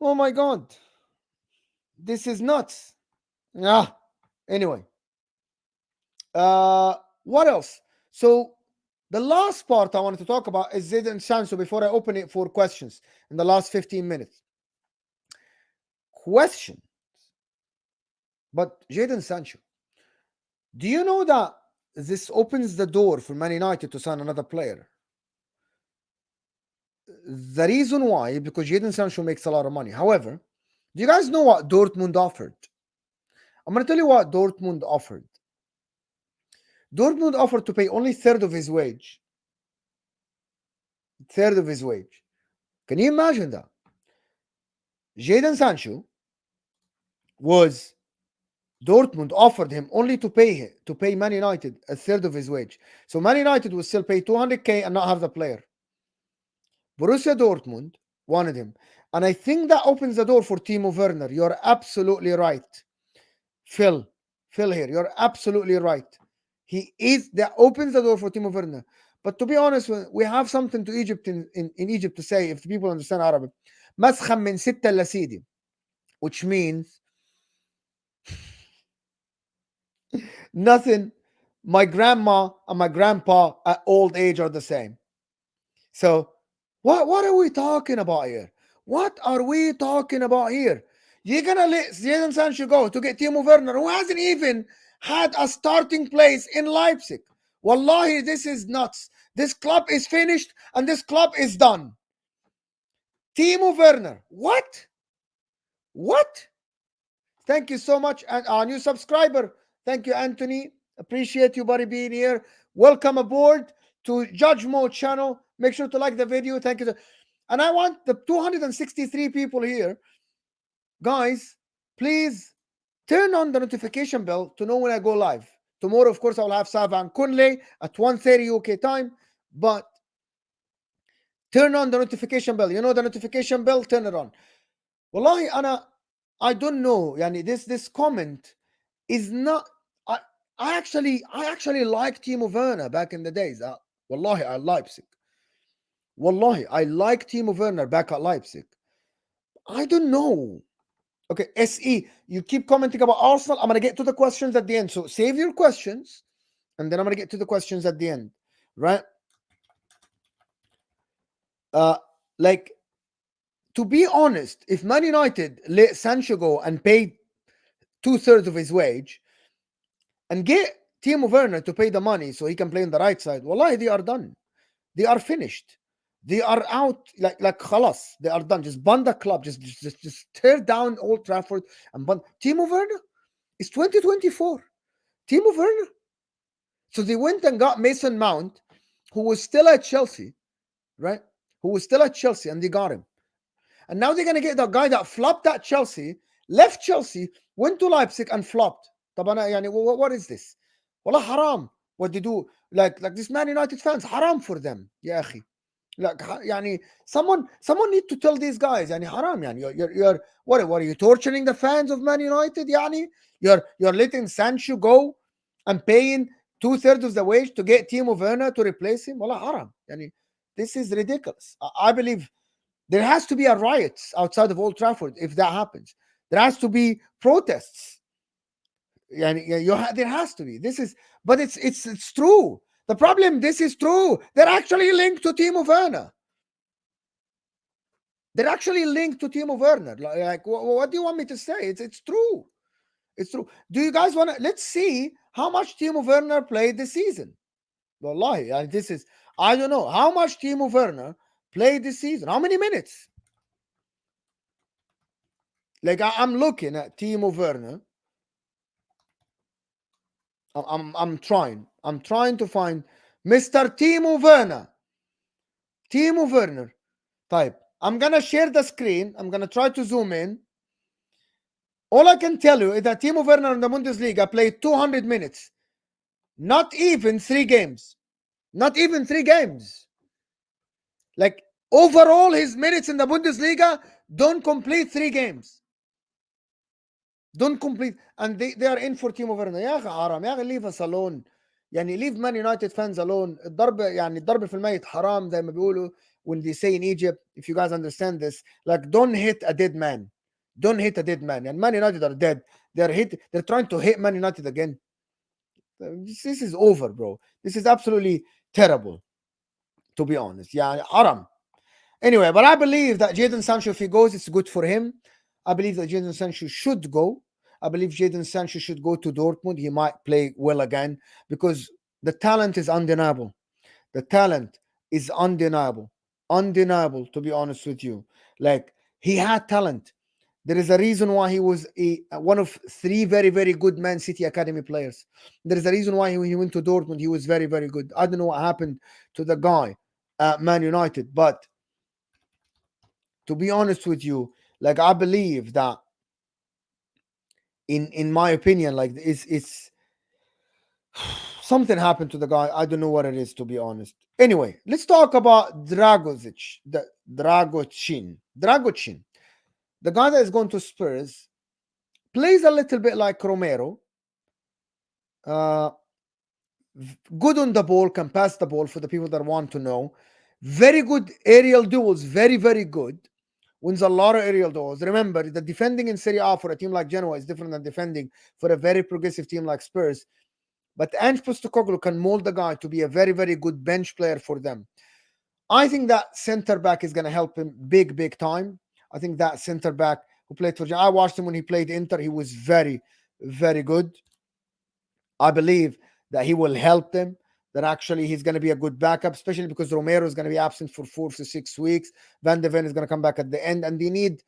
Oh my God. This is nuts. Anyway. What else? So the last part I wanted to talk about is Jadon Sancho before I open it for questions in the last 15 minutes. Question. But Jadon Sancho, do you know that this opens the door for Man United to sign another player? The reason why, because Jadon Sancho makes a lot of money. However, do you guys know what Dortmund offered? I'm going to tell you what Dortmund offered. Dortmund offered to pay only third of his wage. Third of his wage. Can you imagine that? Jadon Sancho was Dortmund offered him only to pay Man United a third of his wage. So Man United would still pay 200k and not have the player. Borussia Dortmund wanted him. And I think that opens the door for Timo Werner. You're absolutely right. Phil, Phil here, you're absolutely right. That opens the door for Timo Werner. But to be honest, we have something to Egypt in Egypt to say, if the people understand Arabic. مسخن من ستة لسيدي, which means nothing. My grandma and my grandpa at old age are the same. So what are we talking about here? What are we talking about here? You're gonna let Jadon Sancho go to get Timo Werner, who hasn't even had a starting place in Leipzig. Wallahi, this is nuts. This club is finished and this club is done. Timo Werner. What? What? Thank you so much. And our new subscriber. Thank you, Anthony. Appreciate you, buddy, being here. Welcome aboard to Judge Mo channel. Make sure to like the video. Thank you. And I want the 263 people here, guys, please turn on the notification bell to know when I go live. Tomorrow, of course, I will have Savan Kunle at 1:30 UK time, but turn on the notification bell. You know the notification bell? Turn it on. Wallahi, I don't know. Yani this comment is not. I actually liked Timo Werner back in the days. Wallahi, I Leipzig. Wallahi, I like Timo Werner back at Leipzig. I don't know. Okay, SE, you keep commenting about Arsenal. I'm going to get to the questions at the end. So save your questions, and then I'm going to get to the questions at the end, right? Like, to be honest, if Man United let Sancho go and pay 2/3 of his wage and get Timo Werner to pay the money so he can play on the right side, wallahi, they are done. They are finished. They are out, like khalas. They are done. Just bun the club. Just tear down Old Trafford and bun. Timo Werner? It's 2024. Timo Werner? So they went and got Mason Mount, who was still at Chelsea, right? Who was still at Chelsea, and they got him. And now they're going to get the guy that flopped at Chelsea, left Chelsea, went to Leipzig and flopped. What is this? Wallah, haram. What they do, like this Man United fans, haram for them. Ya akhi. Like, yani, someone need to tell these guys, yani, haram, yani, you're what are you torturing the fans of Man United? Yani, you're letting Sancho go and paying 2/3 of the wage to get Timo Werner to replace him. Wallah, haram. Yani, this is ridiculous. I believe there has to be a riot outside of Old Trafford if that happens. There has to be protests. Yani, there has to be. This is, but it's true. The problem, this is true. They're actually linked to Timo Werner. They're actually linked to Timo Werner. Like, what do you want me to say? It's true. It's true. Do you guys want to? Let's see how much Timo Werner played this season. Wallahi, this is, I don't know. How much Timo Werner played this season? How many minutes? Like, I'm looking at Timo Werner. I'm trying to find Mr. Timo Werner. Timo Werner. Type. I'm gonna share the screen. I'm gonna try to zoom in. All I can tell you is that Timo Werner in the Bundesliga played 200 minutes. Not even 3 games. Not even 3 games. Like, overall, his minutes in the Bundesliga don't complete 3 games. Don't complete. And they are in for Timo Werner. يا أخي حرام. يا أخي leave us alone. يعني leave Man United fans alone. الضرب في الميت حرام زي ما بيقولوا when they say in Egypt, if you guys understand this, like, don't hit a dead man. Don't hit a dead man. And Man United are dead. They're trying to hit Man United again. This is over, bro. This is absolutely terrible, to be honest. Yeah, haram. Anyway, but I believe that Jadon Sancho, if he goes, it's good for him. I believe that Jadon Sancho should go. I believe Jadon Sancho should go to Dortmund. He might play well again because the talent is undeniable. The talent is undeniable. Undeniable, to be honest with you. Like, he had talent. There is a reason why he was one of 3 very, very good Man City Academy players. There is a reason why when he went to Dortmund, he was very, very good. I don't know what happened to the guy at Man United, but to be honest with you, like, I believe that in my opinion. Like it's something happened to the guy. I don't know what it is, to be honest. Anyway, let's talk about Dragocin, the guy that is going to Spurs. Plays a little bit like Romero. Uh, good on the ball, can pass the ball for the people that want to know. Very good aerial duels, very, very good. Wins a lot of aerial duels. Remember, the defending in Serie A for a team like Genoa is different than defending for a very progressive team like Spurs. But Ange Postecoglou can mold the guy to be a very, very good bench player for them. I think that center back is going to help him big, big time. I think that center back who played for I watched him when he played Inter. He was very, very good. I believe that he will help them. That actually he's going to be a good backup, especially because Romero is going to be absent for 4 to 6 weeks. Van de Ven is going to come back at the end, and they need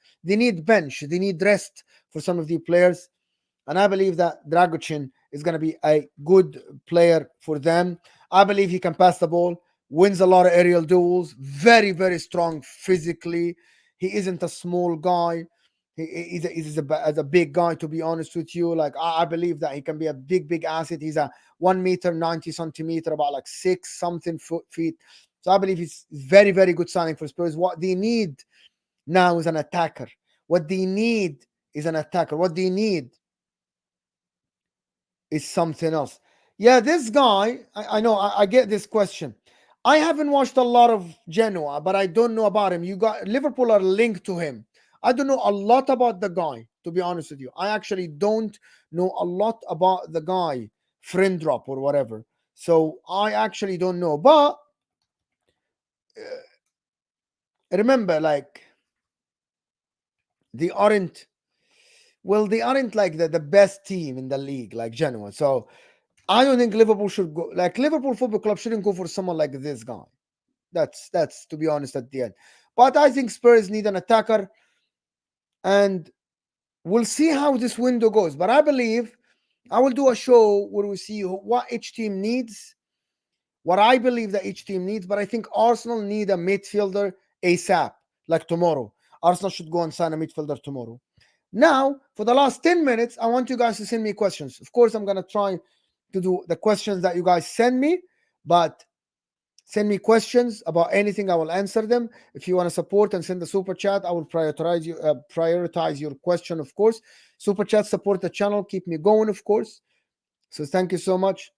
bench, they need rest for some of the players. And I believe that Dragocin is going to be a good player for them. I believe he can pass the ball, wins a lot of aerial duels, very, very strong physically. He isn't a small guy. He's a big guy, to be honest with you. Like, I believe that he can be a big, big asset. He's a 1 meter, 90 centimeter, about like 6 something feet. So I believe he's very, very good signing for Spurs. What they need now is an attacker. What they need is an attacker. What they need is something else. Yeah, this guy, I know, I get this question. I haven't watched a lot of Genoa, but I don't know about him. You got Liverpool are linked to him. I don't know a lot about the guy, to be honest with you. I actually don't know a lot about the guy, friend drop or whatever. So I actually don't know. But remember, like, they aren't, well, they aren't like the best team in the league, like Genoa. So I don't think Liverpool should go, like, Liverpool Football Club shouldn't go for someone like this guy. That's to be honest at the end. But I think Spurs need an attacker, and we'll see how this window goes. But I believe I will do a show where we see what each team needs, what I believe that each team needs. But I think Arsenal need a midfielder ASAP, like tomorrow. Arsenal should go and sign a midfielder tomorrow. Now, for the last 10 minutes, I want you guys to send me questions. Of course, I'm going to try to do the questions that you guys send me, but send me questions about anything. I will answer them. If you want to support and send a super chat, I will prioritize your question, of course. Super chat support the channel, keep me going, of course. So thank you so much.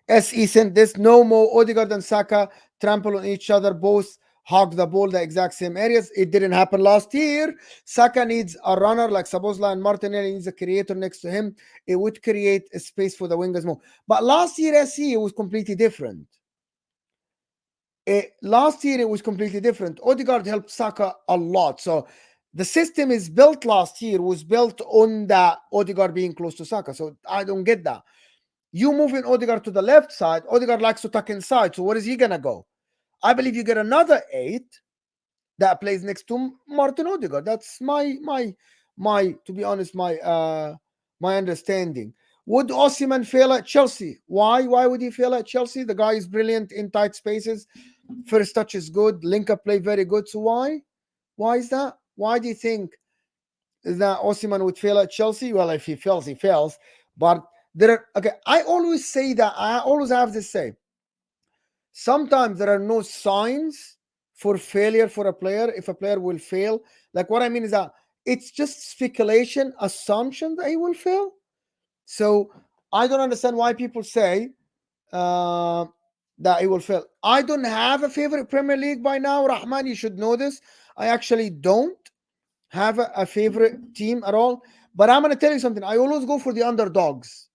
SE sent this: no more Odegaard and Saka trample on each other, both hog the ball the exact same areas. It didn't happen last year. Saka needs a runner like Sabozla, and Martinelli needs a creator next to him. It would create a space for the wingers more. But last year, SE, it was completely different. Last year, it was completely different. Odegaard helped Saka a lot. So the system is built last year, was built on that Odegaard being close to Saka. So I don't get that. You moving Odegaard to the left side, Odegaard likes to tuck inside. So where is he going to go? I believe you get another 8 that plays next to Martin Odegaard. That's my to be honest, my understanding. Would Osimhen fail at Chelsea? Why would he fail at Chelsea? The guy is brilliant in tight spaces. First touch is good. Link up play very good. So why is that? Why do you think that Osimhen would fail at Chelsea? Well, if he fails, he fails. But there are, okay, I always say that. I always have to say, sometimes there are no signs for failure for a player if a player will fail. Like, what I mean is that it's just speculation, assumption that he will fail. So I don't understand why people say that he will fail. I don't have a favorite Premier League by now, Rahman. You should know this. I actually don't have a favorite team at all. But I'm going to tell you something. I always go for the underdogs.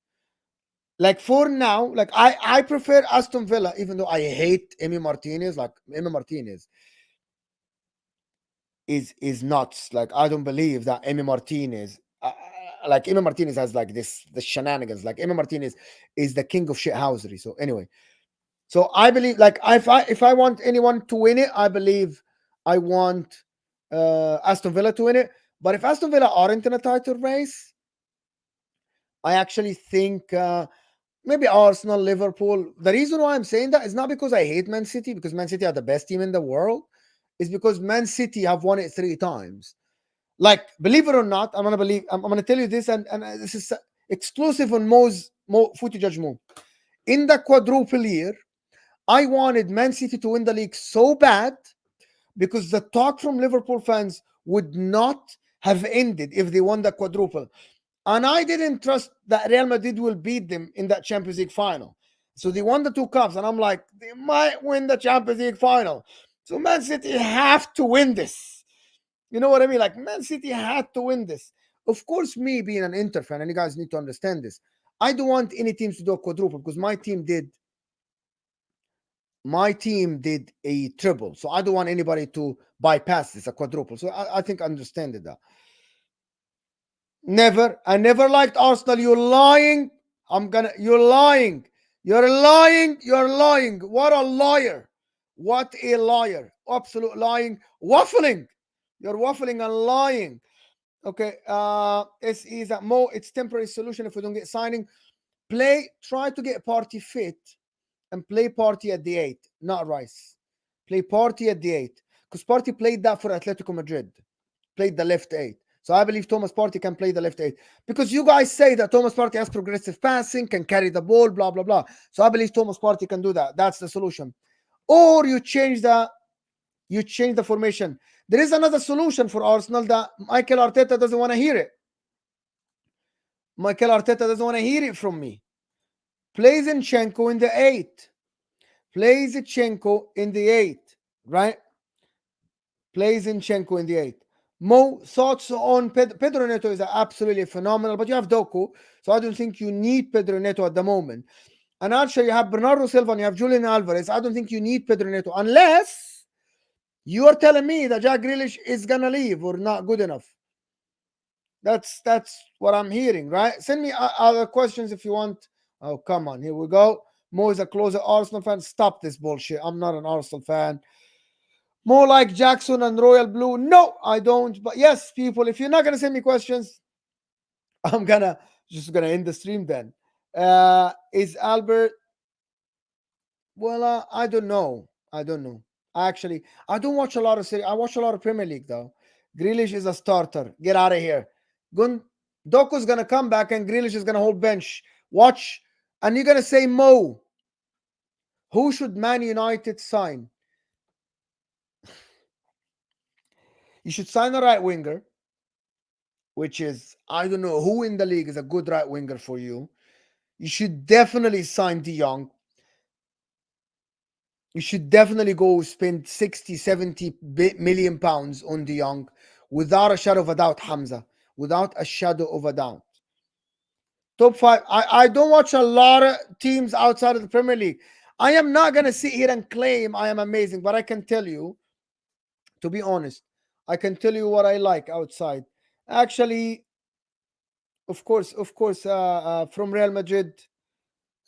Like, for now, like, I prefer Aston Villa, even though I hate Emi Martinez. Like, Emi Martinez is nuts. Like, I don't believe that Emi Martinez, like, Emi Martinez has like the shenanigans. Like, Emi Martinez is the king of shithousery. So anyway, so I believe, like, if I want anyone to win it, I believe I want Aston Villa to win it. But if Aston Villa aren't in a title race, I actually think maybe Arsenal, Liverpool. The reason why I'm saying that is not because I hate Man City, because Man City are the best team in the world. It's because Man City have won it 3 times. Like, believe it or not, I'm gonna tell you this, and this is exclusive on Mo Footy Judge Mo. In the quadruple year, I wanted Man City to win the league so bad because the talk from Liverpool fans would not have ended if they won the quadruple. And I didn't trust that Real Madrid will beat them in that Champions League final. So they won the two cups, and I'm like, they might win the Champions League final. So Man City have to win this. You know what I mean? Like, Man City had to win this. Of course, me being an Inter fan, and you guys need to understand this, I don't want any teams to do a quadruple because my team did a triple. So I don't want anybody to bypass this, a quadruple. So I think I understand that. Never. I never liked Arsenal. You're lying. You're lying. You're lying. You're lying. What a liar. What a liar. Absolute lying. Waffling. You're waffling and lying. Okay. It's that Mo, it's temporary solution if we don't get signing. Try to get Party fit and play Party at the 8, not Rice. Play Party at the 8. Because Party played that for Atletico Madrid. Played the left 8. So I believe Thomas Partey can play the left 8. Because you guys say that Thomas Partey has progressive passing, can carry the ball, blah, blah, blah. So I believe Thomas Partey can do that. That's the solution. Or you change the formation. There is another solution for Arsenal that Michael Arteta doesn't want to hear it. Michael Arteta doesn't want to hear it from me. Play Zinchenko in the 8. Play Zinchenko in the 8, right? Play Zinchenko in the 8. Mo, thoughts on Pedro Neto is absolutely phenomenal, but you have Doku, so I don't think you need Pedro Neto at the moment. And actually, you have Bernardo Silva and you have Julian Alvarez. I don't think you need Pedro Neto unless you are telling me that Jack Grealish is gonna leave or not good enough. That's what I'm hearing, right? Send me other questions if you want. Oh, come on, here we go. Mo is a closer Arsenal fan. Stop this bullshit. I'm not an Arsenal fan. More like Jackson and Royal Blue. No, I don't. But yes, people, if you're not gonna send me questions, I'm just gonna end the stream then. Is Albert? Well, I don't know. I don't know. Actually, I don't watch a lot of series. I watch a lot of Premier League though. Grealish is a starter. Get out of here. Doku's gonna come back and Grealish is gonna hold bench. Watch, and you're gonna say Mo. Who should Man United sign? You should sign a right winger, which is, I don't know who in the league is a good right winger for you. You should definitely sign De Jong. You should definitely go spend 60, 70 million pounds on De Jong without a shadow of a doubt, Hamza. Without a shadow of a doubt. Top 5. I don't watch a lot of teams outside of the Premier League. I am not going to sit here and claim I am amazing, but I can tell you, to be honest, I can tell you what I like outside. Actually, of course, from Real Madrid,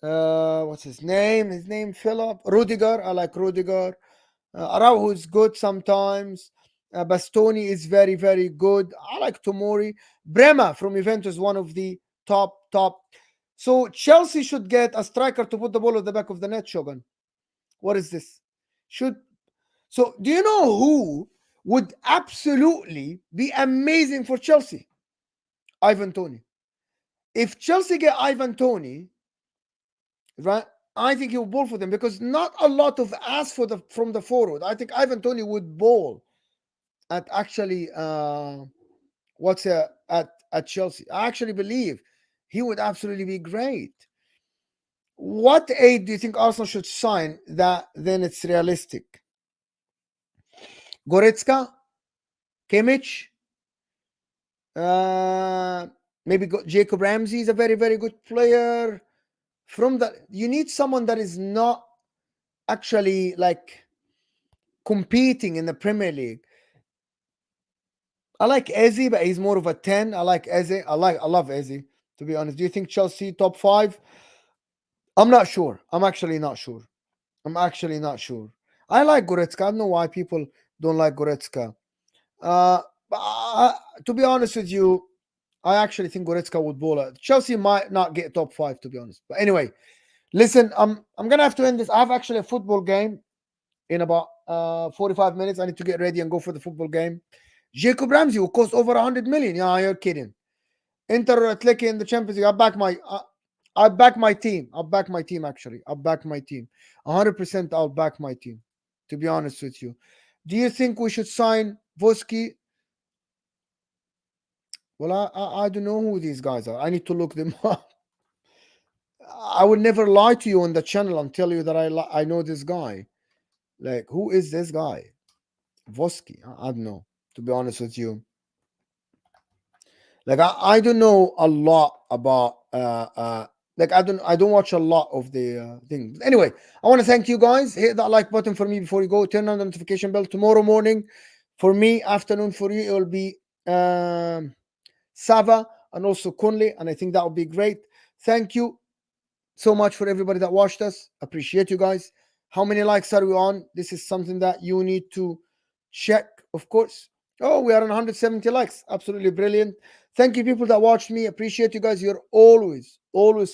what's his name? His name Philip Rudiger. I like Rudiger. Araujo is good sometimes. Bastoni is very, very good. I like Tomori. Brema from Juventus, one of the top. So Chelsea should get a striker to put the ball at the back of the net, Shogun. What is this? So do you know who would absolutely be amazing for Chelsea? Ivan Toney. If Chelsea get Ivan Toney, right, I think he will ball for them because not a lot of ask from the forward. I think Ivan Toney would ball at actually at Chelsea. I actually believe he would absolutely be great. What aid do you think Arsenal should sign that then it's realistic? Goretzka, Kimmich, maybe Jacob Ramsey is a very, very good player. You need someone that is not actually like competing in the Premier League. I like Eze, but he's more of a 10. I like Eze. I love Eze, to be honest. Do you think Chelsea top 5? I'm not sure. I'm actually not sure. I like Goretzka. I don't know why people don't like Goretzka. To be honest with you, I actually think Goretzka would ball it. Chelsea might not get top 5, to be honest. But anyway, listen, I'm gonna have to end this. I have actually a football game in about 45 minutes. I need to get ready and go for the football game. Jacob Ramsey will cost over 100 million. Yeah, you're kidding. Inter Atleti in the Champions League. I back my team. I'll back my team actually. I'll back my team. 100% I'll back my team. To be honest with you. Do you think we should sign Voski? Well, I don't know who these guys are. I need to look them up. I would never lie to you on the channel and tell you that I know this guy. Like, who is this guy? Voski. I don't know. To be honest with you. Like I don't know a lot about like I don't watch a lot of the things. Anyway, I want to thank you guys. Hit that like button for me before you go. Turn on the notification bell. Tomorrow morning for me, afternoon for you, it will be Sava and also Kunle, and I think that would be great. Thank you so much for everybody that watched us. Appreciate you guys. How many likes are we on? This is something that you need to check, of course. Oh, we are on 170 likes. Absolutely brilliant. Thank you, people that watched me. Appreciate you guys. You're always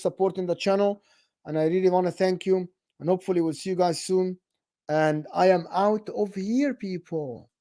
supporting the channel. And I really want to thank you. And hopefully, we'll see you guys soon. And I am out of here, people.